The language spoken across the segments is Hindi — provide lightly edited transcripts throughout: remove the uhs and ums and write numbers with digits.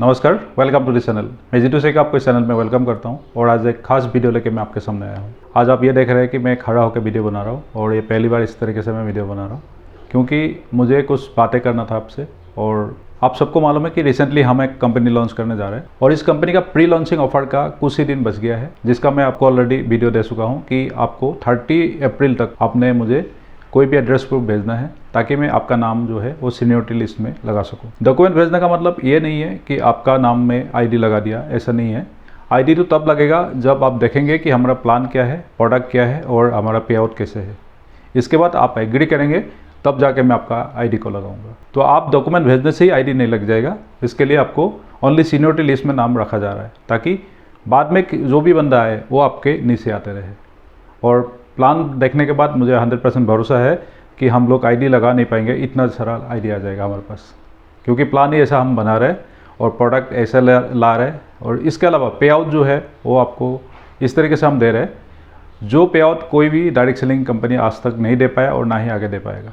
नमस्कार, वेलकम टू द चैनल। मैं जीतू शेख आपको इस चैनल में वेलकम करता हूं और आज एक खास वीडियो लेके मैं आपके सामने आया हूं। आज आप ये देख रहे हैं कि मैं खड़ा होकर वीडियो बना रहा हूं और ये पहली बार इस तरीके से मैं वीडियो बना रहा हूं क्योंकि मुझे कुछ बातें करना था आपसे। और आप सबको मालूम है कि रिसेंटली हम एक कंपनी लॉन्च करने जा रहे हैं और इस कंपनी का प्री लॉन्चिंग ऑफर का कुछ ही दिन बच गया है, जिसका मैं आपको ऑलरेडी वीडियो दे चुका हूँ कि आपको 30 अप्रैल तक आपने मुझे कोई भी एड्रेस प्रूफ भेजना है ताकि मैं आपका नाम जो है वो सीनियरिटी लिस्ट में लगा सकूं। डॉक्यूमेंट भेजने का मतलब ये नहीं है कि आपका नाम में आईडी लगा दिया, ऐसा नहीं है। आईडी तो तब लगेगा जब आप देखेंगे कि हमारा प्लान क्या है, प्रोडक्ट क्या है और हमारा पे आउट कैसे है। इसके बाद आप एग्री करेंगे तब जाके मैं आपका आईडी को लगाऊंगा। तो आप डॉक्यूमेंट भेजने से ही आईडी नहीं लग जाएगा, इसके लिए आपको ओनली सीनियरिटी लिस्ट में नाम रखा जा रहा है ताकि बाद में जो भी बंदा आए वो आपके नीचे आते रहे। और प्लान देखने के बाद मुझे 100% भरोसा है कि हम लोग आईडी लगा नहीं पाएंगे, इतना सारा आईडी आ जाएगा हमारे पास, क्योंकि प्लान ही ऐसा हम बना रहे हैं और प्रोडक्ट ऐसा ला रहे हैं। और इसके अलावा पे आउट जो है वो आपको इस तरीके से हम दे रहे हैं जो पे आउट कोई भी डायरेक्ट सेलिंग कंपनी आज तक नहीं दे पाया और ना ही आगे दे पाएगा।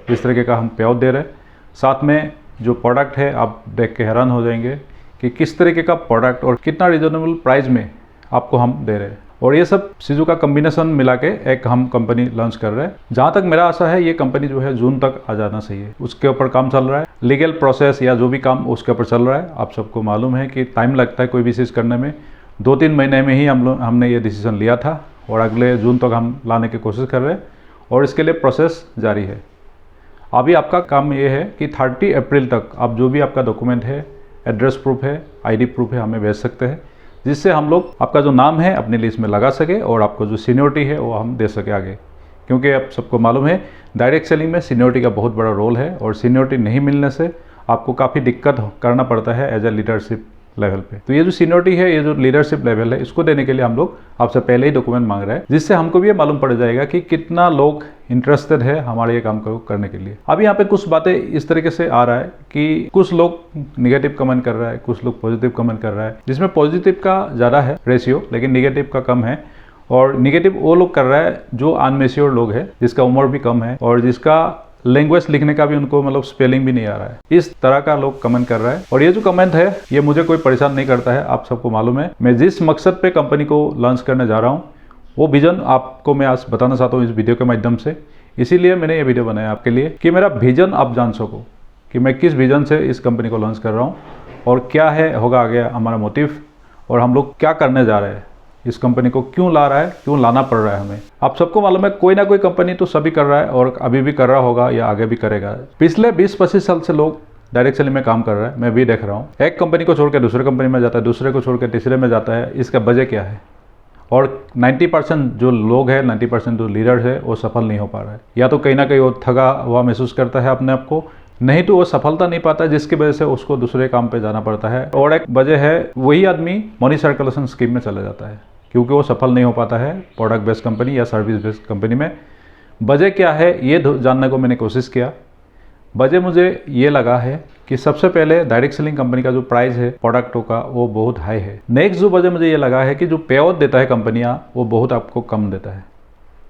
इस तरीके का हम पे आउट दे रहे हैं। साथ में जो प्रोडक्ट है आप देख के हैरान हो जाएंगे कि किस तरीके का प्रोडक्ट और कितना रिजनेबल प्राइस में आपको हम दे रहे हैं। और ये सब चीज़ों का कम्बिनेशन मिला के एक हम कंपनी लॉन्च कर रहे हैं। जहाँ तक मेरा आशा है ये कंपनी जो है जून तक आ जाना चाहिए। उसके ऊपर काम चल रहा है, लीगल प्रोसेस या जो भी काम उसके ऊपर चल रहा है। आप सबको मालूम है कि टाइम लगता है कोई भी चीज़ करने में। 2-3 महीने में ही हमने ये डिसीजन लिया था और अगले जून तक हम लाने की कोशिश कर रहे हैं और इसके लिए प्रोसेस जारी है। अभी आपका काम ये है कि 30 अप्रैल तक आप जो भी आपका डॉक्यूमेंट है, एड्रेस प्रूफ है, आईडी प्रूफ है, हमें भेज सकते हैं, जिससे हम लोग आपका जो नाम है अपनी लिस्ट में लगा सके और आपको जो सीनियरिटी है वो हम दे सके आगे। क्योंकि आप सबको मालूम है डायरेक्ट सेलिंग में सीनियरिटी का बहुत बड़ा रोल है और सीनियरिटी नहीं मिलने से आपको काफ़ी दिक्कत करना पड़ता है एज ए लीडरशिप लेवल पे। तो ये जो सीनियरिटी है, ये जो लीडरशिप लेवल है, इसको देने के लिए हम लोग आपसे पहले ही डॉक्यूमेंट मांग रहे हैं, जिससे हमको भी ये मालूम पड़ जाएगा कि कितना लोग इंटरेस्टेड है हमारे ये काम को करने के लिए। अब यहाँ पे कुछ बातें इस तरीके से आ रहा है कि कुछ लोग निगेटिव कमेंट कर रहा है, कुछ लोग पॉजिटिव कमेंट कर रहा है, जिसमें पॉजिटिव का ज़्यादा है रेशियो लेकिन निगेटिव का कम है। और निगेटिव वो लोग कर रहा है जो अनमेच्योर लोग है, जिसका उम्र भी कम है और जिसका लैंग्वेज लिखने का भी उनको मतलब स्पेलिंग भी नहीं आ रहा है। इस तरह का लोग कमेंट कर रहा है। और ये जो कमेंट है ये मुझे कोई परेशान नहीं करता है। आप सबको मालूम है मैं जिस मकसद पे कंपनी को लॉन्च करने जा रहा हूँ वो विजन आपको मैं आज बताना चाहता हूँ इस वीडियो के माध्यम से। इसीलिए मैंने ये वीडियो बनाया आपके लिए कि मेरा विजन आप जान सको कि मैं किस विजन से इस कंपनी को लॉन्च कर रहा हूँ और क्या है होगा आगे हमारा मोटिव और हम लोग क्या करने जा रहे हैं, इस कंपनी को क्यों ला रहा है, क्यों लाना पड़ रहा है हमें। आप सबको मालूम है कोई ना कोई कंपनी तो सभी कर रहा है और अभी भी कर रहा होगा या आगे भी करेगा। पिछले 20-25 साल से लोग डायरेक्ट सेलिंग में काम कर रहा है, मैं भी देख रहा हूँ। एक कंपनी को छोड़ के दूसरे कंपनी में जाता है, दूसरे को छोड़ के तीसरे में जाता है। इसका वजह क्या है? और 90% जो लोग हैं, 90% जो लीडर है वो सफल नहीं हो पा रहा है। या तो कहीं ना कहीं वो थका हुआ महसूस करता है अपने आप को, नहीं तो वो सफलता नहीं पाता जिसकी वजह से उसको दूसरे काम पे जाना पड़ता है। और एक वजह है वही आदमी मनी सर्कुलेशन स्कीम में चला जाता है क्योंकि वो सफल नहीं हो पाता है प्रोडक्ट बेस्ड कंपनी या सर्विस बेस्ड कंपनी में। वजह क्या है ये जानने को मैंने कोशिश किया। वजह मुझे ये लगा है कि सबसे पहले डायरेक्ट सेलिंग कंपनी का जो प्राइस है प्रोडक्टों का वो बहुत हाई है। नेक्स्ट जो वजह मुझे ये लगा है कि जो पे आउट देता है कंपनियां वो बहुत आपको कम देता है,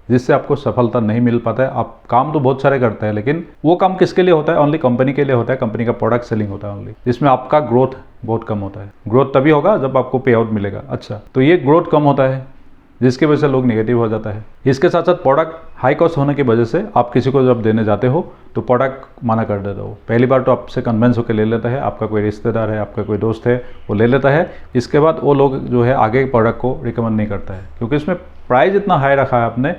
जिससे आपको सफलता नहीं मिल पाता है। आप काम तो बहुत सारे करते हैं लेकिन वो काम किसके लिए होता है? ओनली कंपनी के लिए होता है। कंपनी का प्रोडक्ट सेलिंग होता है ओनली, जिसमें आपका ग्रोथ बहुत कम होता है। ग्रोथ तभी होगा जब आपको पे आउट मिलेगा। अच्छा, तो ये ग्रोथ कम होता है जिसकी वजह से लोग नेगेटिव हो जाता है। इसके साथ साथ प्रोडक्ट हाई कॉस्ट होने की वजह से आप किसी को जब देने जाते हो तो प्रोडक्ट मना कर देता हो। पहली बार तो आपसे कन्वेंस होकर ले लेता है, आपका कोई रिश्तेदार है, आपका कोई दोस्त है, वो ले लेता है। इसके बाद वो लोग जो है आगे प्रोडक्ट को रिकमेंड नहीं करता है क्योंकि इसमें प्राइस इतना हाई रखा है आपने,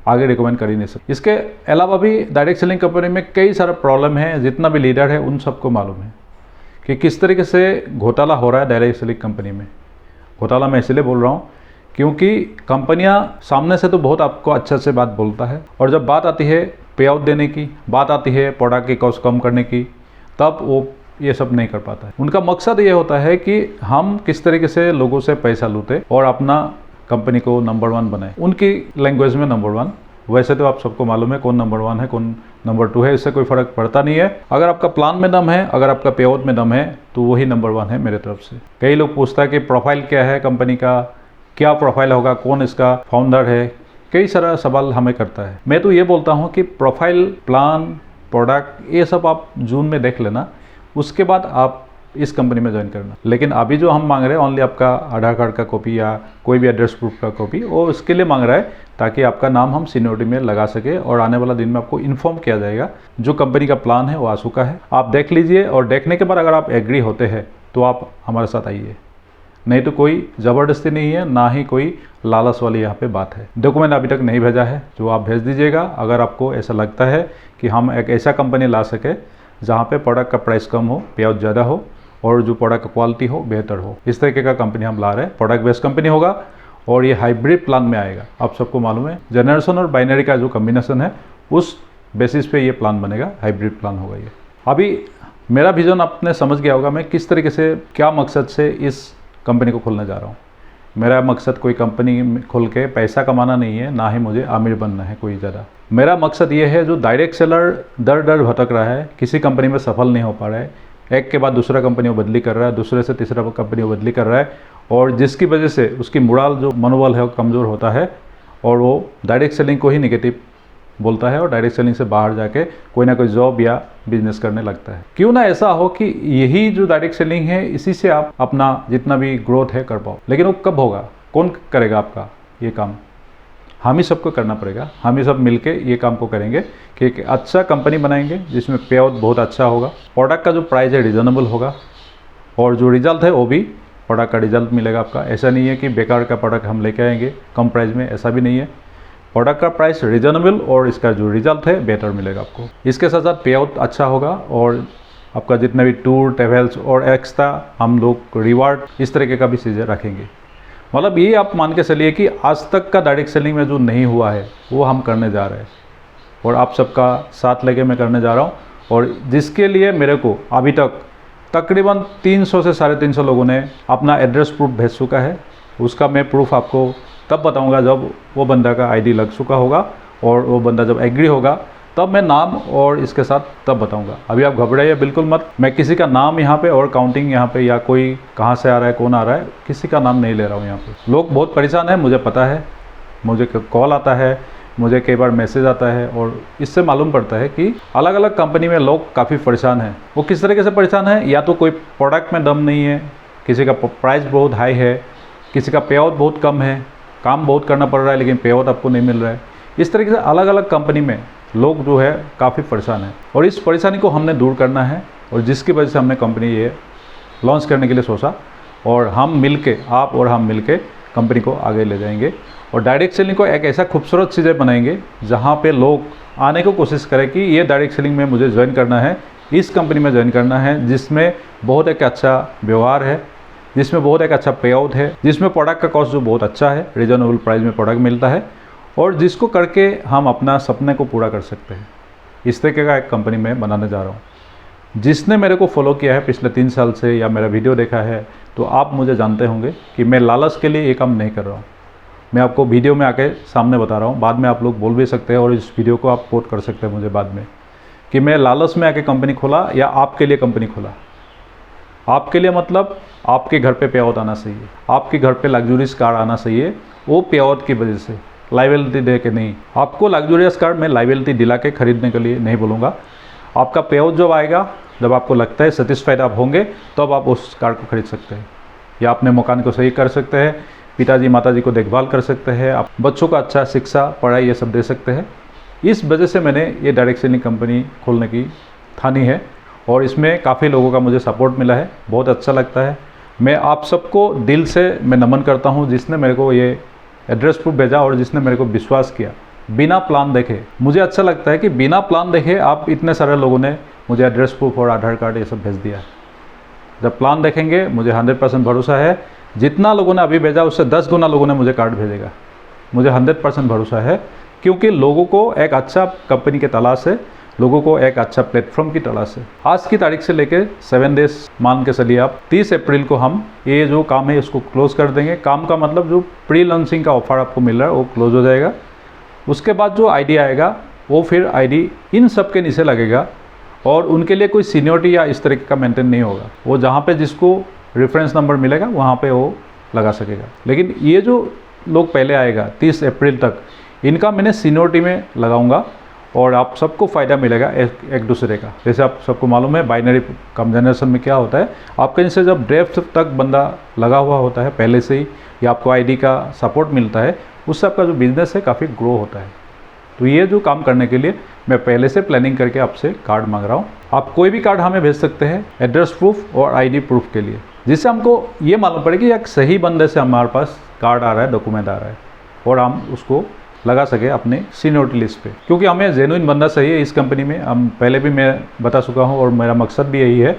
आगे रिकमेंड कर ही नहीं सकते। इसके अलावा भी डायरेक्ट सेलिंग कंपनी में कई सारा प्रॉब्लम है। जितना भी लीडर है उन सबको मालूम है कि किस तरीके से घोटाला हो रहा है डायरेक्ट सेलिंग कंपनी में। घोटाला मैं इसलिए बोल रहा हूँ क्योंकि कंपनियां सामने से तो बहुत आपको अच्छे से बात बोलता है और जब बात आती है पे आउट देने की, बात आती है प्रोडक्ट की कॉस्ट कम करने की, तब वो ये सब नहीं कर पाता है। उनका मकसद ये होता है कि हम किस तरीके से लोगों से पैसा लूटे और अपना कंपनी को नंबर 1 बनाए। उनकी लैंग्वेज में नंबर 1। वैसे तो आप सबको मालूम है कौन नंबर 1 है, कौन नंबर 2 है, इससे कोई फ़र्क पड़ता नहीं है। अगर आपका प्लान में दम है, अगर आपका पे आउट में दम है तो वही नंबर 1 है मेरे तरफ से। कई लोग पूछता है कि प्रोफाइल क्या है कंपनी का, क्या प्रोफाइल होगा, कौन इसका फाउंडर है, कई सारा सवाल हमें करता है। मैं तो ये बोलता हूँ कि प्रोफाइल, प्लान, प्रोडक्ट ये सब आप जून में देख लेना। उसके बाद आप इस कंपनी में ज्वाइन करना। लेकिन अभी जो हम मांग रहे हैं ओनली आपका आधार कार्ड का कॉपी या कोई भी एड्रेस प्रूफ का कॉपी, वो उसके लिए मांग रहा है ताकि आपका नाम हम सीनियरिटी में लगा सके और आने वाला दिन में आपको इन्फॉर्म किया जाएगा। जो कंपनी का प्लान है वो आ चुका है, आप देख लीजिए और देखने के बाद अगर आप एग्री होते हैं तो आप हमारे साथ आइए, नहीं तो कोई ज़बरदस्ती नहीं है, ना ही कोई लालच वाली यहाँ पे बात है। डॉक्यूमेंट अभी तक नहीं भेजा है, जो आप भेज दीजिएगा अगर आपको ऐसा लगता है कि हम एक ऐसा कंपनी ला सके जहाँ पे प्रोडक्ट का प्राइस कम हो, पे आउट ज़्यादा हो और जो प्रोडक्ट का क्वालिटी हो बेहतर हो। इस तरीके का कंपनी हम ला रहे हैं। प्रोडक्ट बेस्ड कंपनी होगा और ये हाइब्रिड प्लान में आएगा। आप सबको मालूम है जनरेशन और बाइनरी का जो कम्बिनेशन है उस बेसिस पे ये प्लान बनेगा, हाइब्रिड प्लान होगा ये। अभी मेरा विजन आपने समझ गया होगा मैं किस तरीके से, क्या मकसद से इस कंपनी को खोलने जा रहा हूँ। मेरा मकसद कोई कंपनी खोल के पैसा कमाना नहीं है, ना ही मुझे अमीर बनना है कोई ज़्यादा। मेरा मकसद ये है जो डायरेक्ट सेलर दर दर भटक रहा है, किसी कंपनी में सफल नहीं हो पा रहा है, एक के बाद दूसरा कंपनी वो बदली कर रहा है, दूसरे से तीसरा कंपनी वो बदली कर रहा है और जिसकी वजह से उसकी मोरल जो मनोबल है वो कमज़ोर होता है और वो डायरेक्ट सेलिंग को ही नेगेटिव बोलता है और डायरेक्ट सेलिंग से बाहर जाके कोई ना कोई जॉब या बिजनेस करने लगता है। क्यों ना ऐसा हो कि यही जो डायरेक्ट सेलिंग है इसी से आप अपना जितना भी ग्रोथ है कर पाओ। लेकिन वो कब होगा, कौन करेगा आपका ये काम? हम ही सबको करना पड़ेगा। हम ही सब मिलके ये काम को करेंगे कि एक अच्छा कंपनी बनाएंगे जिसमें पे आउट बहुत अच्छा होगा, प्रोडक्ट का जो प्राइस है रिजनेबल होगा और जो रिजल्ट है वो भी प्रोडक्ट का रिजल्ट मिलेगा आपका। ऐसा नहीं है कि बेकार का प्रोडक्ट हम लेके आएंगे कम प्राइस में, ऐसा भी नहीं है। प्रोडक्ट का प्राइस रिजनेबल और इसका जो रिजल्ट है बेहतर मिलेगा आपको। इसके साथ साथ पे आउट अच्छा होगा और आपका जितने भी टूर ट्रेवल्स और एक्स्ट्रा हम लोग रिवार्ड इस तरीके का भी चीज़ें रखेंगे। मतलब ये आप मान के चलिए कि आज तक का डायरेक्ट सेलिंग में जो नहीं हुआ है वो हम करने जा रहे हैं और आप सबका साथ लेके मैं करने जा रहा हूँ। और जिसके लिए मेरे को अभी तक तकरीबन 300 से 350 लोगों ने अपना एड्रेस प्रूफ भेज चुका है। उसका मैं प्रूफ आपको तब बताऊंगा जब वो बंदा का आईडी लग चुका होगा और वो बंदा जब एग्री होगा तब मैं नाम और इसके साथ तब बताऊंगा। अभी आप घबराइए बिल्कुल मत, मैं किसी का नाम यहाँ पे और काउंटिंग यहाँ पे या कोई कहाँ से आ रहा है कौन आ रहा है किसी का नाम नहीं ले रहा हूँ। यहाँ पे लोग बहुत परेशान हैं, मुझे पता है, मुझे कॉल आता है, मुझे कई बार मैसेज आता है और इससे मालूम पड़ता है कि अलग अलग कंपनी में लोग काफ़ी परेशान हैं। वो किस तरीके से परेशान है, या तो कोई प्रोडक्ट में दम नहीं है, किसी का प्राइस बहुत हाई है, किसी का पे आउट बहुत कम है, काम बहुत करना पड़ रहा है लेकिन पे आउट आपको नहीं मिल रहा है। इस तरीके से अलग अलग कंपनी में लोग जो है काफ़ी परेशान हैं और इस परेशानी को हमने दूर करना है और जिसकी वजह से हमने कंपनी ये लॉन्च करने के लिए सोचा और हम मिलके, आप और हम मिलके कंपनी को आगे ले जाएंगे और डायरेक्ट सेलिंग को एक ऐसा खूबसूरत चीज़ें बनाएंगे जहाँ पे लोग आने को कोशिश करें कि ये डायरेक्ट सेलिंग में मुझे ज्वाइन करना है, इस कंपनी में ज्वाइन करना है जिसमें बहुत एक अच्छा व्यवहार है, जिसमें बहुत एक अच्छा पे आउट है, जिसमें प्रोडक्ट का कॉस्ट जो बहुत अच्छा है, रीजनेबल प्राइस में प्रोडक्ट मिलता है और जिसको करके हम अपना सपने को पूरा कर सकते हैं। इस तरीके का एक कंपनी मैं बनाने जा रहा हूँ। जिसने मेरे को फॉलो किया है पिछले 3 साल से या मेरा वीडियो देखा है तो आप मुझे जानते होंगे कि मैं लालच के लिए ये काम नहीं कर रहा हूँ। मैं आपको वीडियो में आके सामने बता रहा हूँ, बाद में आप लोग बोल भी सकते हैं और इस वीडियो को आप कोट कर सकते हैं मुझे बाद में कि मैं लालच में आके कंपनी खोला या आपके लिए कंपनी खोला। आपके लिए मतलब आपके घर पे आउट आना चाहिए, आपके घर पे लग्जूरियस कार आना चाहिए, वो पे आउट की वजह से, लाइबिलिटी दे के नहीं। आपको लग्जूरियस कार मैं लाइबिलिटी दिला के खरीदने के लिए नहीं बोलूँगा। आपका पे आउट जब आएगा, जब आपको लगता है सेटिस्फाइड आप होंगे तब आप उस कार को खरीद सकते हैं या अपने मकान को सही कर सकते हैं, पिताजी माताजी को देखभाल कर सकते हैं, आप बच्चों को अच्छा शिक्षा पढ़ाई ये सब दे सकते हैं। इस वजह से मैंने ये डायरेक्ट सेलिंग कंपनी खोलने की ठानी है और इसमें काफ़ी लोगों का मुझे सपोर्ट मिला है, बहुत अच्छा लगता है। मैं आप सबको दिल से मैं नमन करता हूँ जिसने मेरे को ये एड्रेस प्रूफ भेजा और जिसने मेरे को विश्वास किया बिना प्लान देखे। मुझे अच्छा लगता है कि बिना प्लान देखे आप इतने सारे लोगों ने मुझे एड्रेस प्रूफ और आधार कार्ड ये सब भेज दिया। जब प्लान देखेंगे मुझे 100% भरोसा है, जितना लोगों ने अभी भेजा उससे 10 गुना लोगों ने मुझे कार्ड भेजेगा। मुझे 100% भरोसा है क्योंकि लोगों को एक अच्छा कंपनी के तलाश है, लोगों को एक अच्छा प्लेटफॉर्म की तलाश है। आज की तारीख से लेकर 7 डेज मान के चलिए आप, 30 अप्रैल को हम ये जो काम है इसको क्लोज कर देंगे। काम का मतलब जो प्री लॉन्चिंग का ऑफर आपको मिल रहा है वो क्लोज हो जाएगा। उसके बाद जो आईडी आएगा वो फिर आईडी इन सब के नीचे लगेगा और उनके लिए कोई सीनियरिटी या इस तरीके का मेंटेन नहीं होगा। वो जहाँ पे जिसको रेफरेंस नंबर मिलेगा वहाँ पे वो लगा सकेगा। लेकिन ये जो लोग पहले आएगा 30 अप्रैल तक, इनका मैंने सीनियरिटी में लगाऊंगा और आप सबको फ़ायदा मिलेगा एक दूसरे का। जैसे आप सबको मालूम है बाइनरी कम्बिनेशन में क्या होता है, आपके इनसे जब डेप्थ तक बंदा लगा हुआ होता है पहले से ही, या आपको आईडी का सपोर्ट मिलता है, उससे आपका जो बिज़नेस है काफ़ी ग्रो होता है। तो ये जो काम करने के लिए मैं पहले से प्लानिंग करके आपसे कार्ड मांग रहा हूँ। आप कोई भी कार्ड हमें भेज सकते हैं एड्रेस प्रूफ और आईडी प्रूफ के लिए, जिससे हमको ये मालूम पड़े कि एक सही बंदे से हमारे पास कार्ड आ रहा है, डॉक्यूमेंट आ रहा है, और हम उसको लगा सके अपने सीनियरिटी लिस्ट पे। क्योंकि हमें जेन्युइन बंदा चाहिए इस कंपनी में। हम पहले भी मैं बता चुका हूँ और मेरा मकसद भी यही है,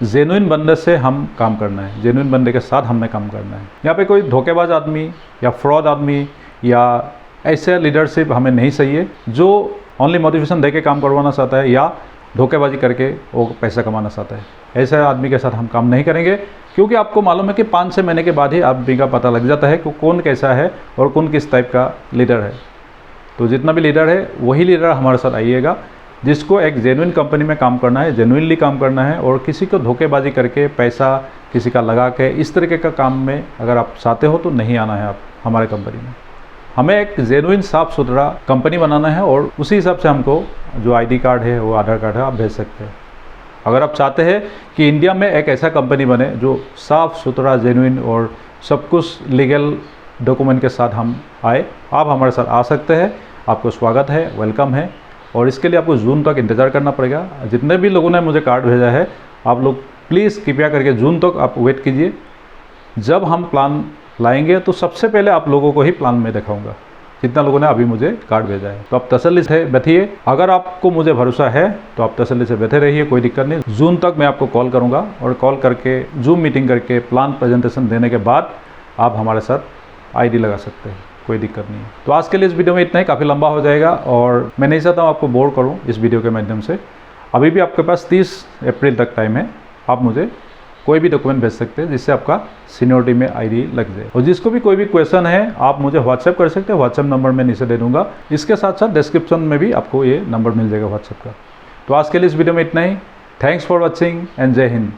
जेन्युइन बंदे से हम काम करना है, जेन्युइन बंदे के साथ हमने काम करना है। यहाँ पे कोई धोखेबाज आदमी या फ्रॉड आदमी या ऐसे लीडरशिप हमें नहीं चाहिए जो ओनली मोटिवेशन दे के काम करवाना चाहता है या धोखेबाजी करके वो पैसा कमाना चाहता है। ऐसे आदमी के साथ हम काम नहीं करेंगे, क्योंकि आपको मालूम है कि 5-6 महीने के बाद ही आदमी का पता लग जाता है कि कौन कैसा है और कौन किस टाइप का लीडर है। तो जितना भी लीडर है वही लीडर हमारे साथ आइएगा, जिसको एक जेन्युइन कंपनी में काम करना है, जेन्युइनली काम करना है, और किसी को धोखेबाजी करके पैसा किसी का लगा के इस तरीके का काम में अगर आप चाहते हो तो नहीं आना है आप हमारे कंपनी में। हमें एक जेन्युइन साफ़ सुथरा कंपनी बनाना है, और उसी हिसाब से हमको जो आईडी कार्ड है वो आधार कार्ड है आप भेज सकते हैं। अगर आप चाहते हैं कि इंडिया में एक ऐसा कंपनी बने जो साफ़ सुथरा, जेन्युइन और सब कुछ लीगल डॉक्यूमेंट के साथ हम आए, आप हमारे साथ आ सकते हैं। आपको स्वागत है, वेलकम है। और इसके लिए आपको जून तक इंतज़ार करना पड़ेगा। जितने भी लोगों ने मुझे कार्ड भेजा है, आप लोग प्लीज़ कृपया करके जून तक आप वेट कीजिए। जब हम प्लान लाएंगे तो सबसे पहले आप लोगों को ही प्लान में दिखाऊंगा, जितना लोगों ने अभी मुझे कार्ड भेजा है। तो आप तसल्ली से बैठिए। अगर आपको मुझे भरोसा है तो आप तसल्ली से बैठे रहिए, कोई दिक्कत नहीं। जून तक मैं आपको कॉल करूंगा, और कॉल करके जूम मीटिंग करके प्लान प्रेजेंटेशन देने के बाद आप हमारे साथ आईडी लगा सकते हैं, कोई दिक्कत नहीं है। तो आज के लिए इस वीडियो में इतना ही, काफ़ी लंबा हो जाएगा और मैं नहीं चाहता हूँ आपको बोर करूँ इस वीडियो के माध्यम से। अभी भी आपके पास 30 अप्रैल तक टाइम है, आप मुझे कोई भी डॉक्यूमेंट भेज सकते हैं जिससे आपका सीनियरिटी में आईडी लग जाए। और जिसको भी कोई भी क्वेश्चन है आप मुझे व्हाट्सएप कर सकते हैं, व्हाट्सएप नंबर मैं नीचे दे दूंगा। इसके साथ साथ डिस्क्रिप्शन में भी आपको ये नंबर मिल जाएगा व्हाट्सएप का। तो आज के लिए इस वीडियो में इतना ही। थैंक्स फॉर वॉचिंग एंड जय हिंद।